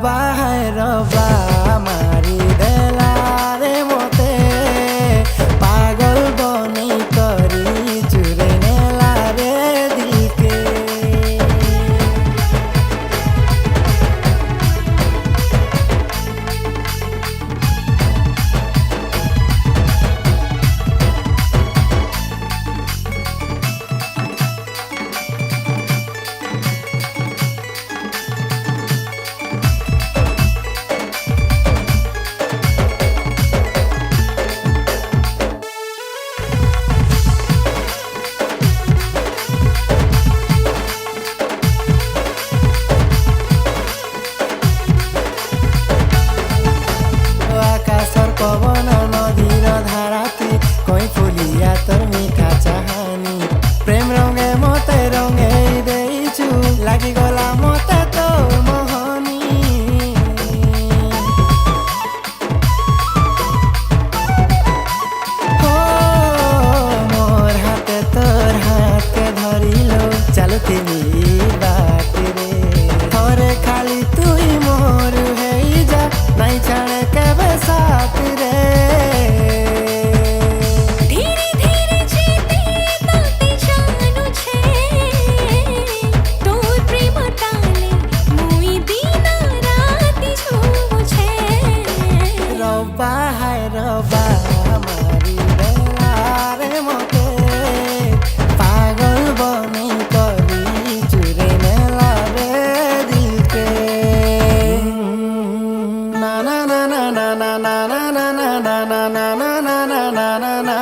रब्बा है रब्बा मारी देला रे मोते पागल बनी करी चुरे नेला रे दिल के। पवन नदीर धाराती कई फुलिया तोर मीठा चाहानी प्रेम रंगे मते रंगे देइछु लागी गला मते तोर मोहनी। हो मोर हाथे तोर हाथ के धरिलो चलती बात रे थोरे खाली तुई मोर हेई जा नहीं छाड़े केबे साथ रे। धीरे धीरे जीते ताते जानू छे तोर प्रेम ताले मुई दिन राति छू छे। रब्बा है रब्बा मारी देला रे मोते पागल बनी करी चुरे नेला रे दिल के। ना ना ना ना ना ना ना ना ना ना ना ना ना ना ना ना